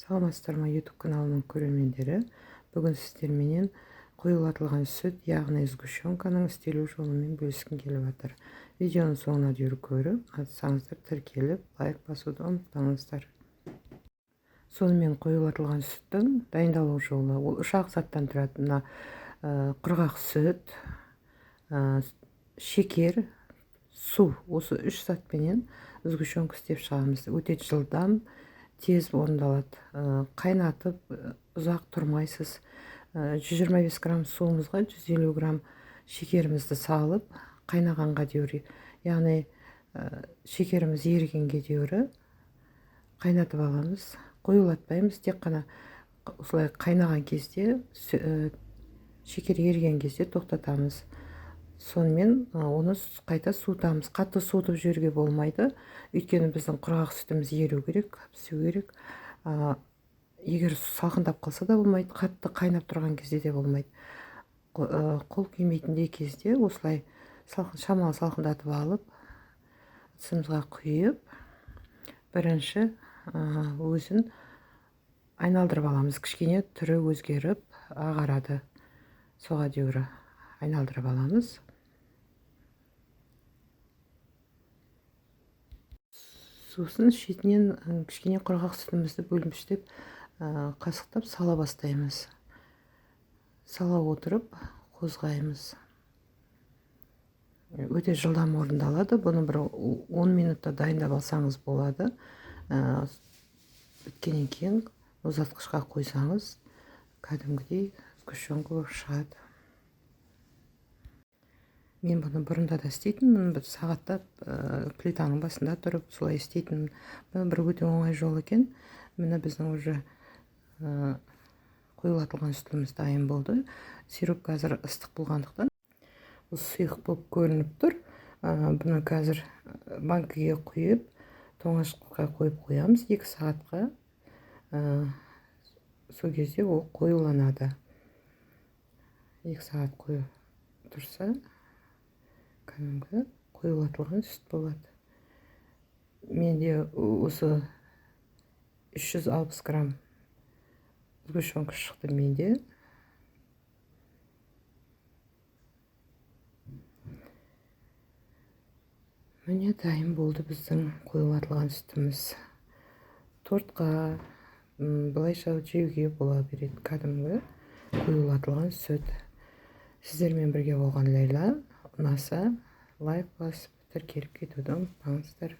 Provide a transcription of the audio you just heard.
Саламатсыздар ма, YouTube каналының көрермендері. Бүгін сіздерменен қоюлатылған сүт, яғни сгущенканың істелу жолымен бөліскім келіп жатыр. Видеоның соңына дейін көріп, қатыссаңыздар тіркеліп, лайк басуды ұмытпаңыздар. Сонымен қоюлатылған сүттің дайындалу жолы. Ол үш ағзаттан тұрады. Мына құрғақ сүт, шекер, су. Осы үш затпенен сгущенка істеп шығамыз. Өте жылдам, тез орындалады. Қайнатып ұзақ тұрмайсыз. 125 грамм суымызға 150 грамм шекерімізді салып, қайнағанға дейін, яғни шекеріміз ерігенге дейін қайнатып аламыз. Қоюлатпаймыз, тек қана осылай қайнаған кезде, шекер еріген кезде тоқтатамыз. Сонымен оны қайта суытамыз. Қатты суытып жіберуге болмайды, өйткені біздің құрғақ сүтіміз еру керек, пісу керек. Егер салқындап қалса да болмайды, қатты қайнап тұрған кезде де болмайды. Қол күймейтіндей кезде осылай шамалы салқындатып алып, ыдысымызға құйып, бірінші өзін айналдырып аламыз. Кішкене түрі өзгеріп ағарады, соға дейін айналдырып аламыз. Сосын шетінен кішкене құрғақ сүтімізді бөлімштеп қасықтап сала бастаймыз. Сала отырып қозғаймыз. Өте жылдам орындалады. Бұны бір 10 минутта дайындап алсаңыз болады. Біткеннен кейін ұзартқышқа қойсаңыз, кәдімгідей сгущенка болып шығады. Мен бұны бұрында да істейтінмін, бір сағаттап плитаның басында тұрып солай істейтінмін. Бұл бір өте оңай жол екен. Міне біздің уже қоюлатылған сүтіміз дайын болды. Сироп қазір ыстық болғандықтан бұл сұйық болып көрініп тұр. Бұны қазір банкіге құйып, тоңазтқышқа қойып қоямыз 2 сағатқа. Сол кезде ол қоюланады. 2 сағат қойып тұрса, кәдімгі қоюлатылған сүт болады. Менде осы 360 грамм сгущенка шықты менде. Міне дайын болды біздің қоюлатылған сүтіміз. Тортқа, былайша жеуге бола береді, кәдімгі қоюлатылған сүт. Сіздермен бірге болған Лейла. Ұнаса, лайк басып, тіркеліп кетуді ұмытпаңыздар.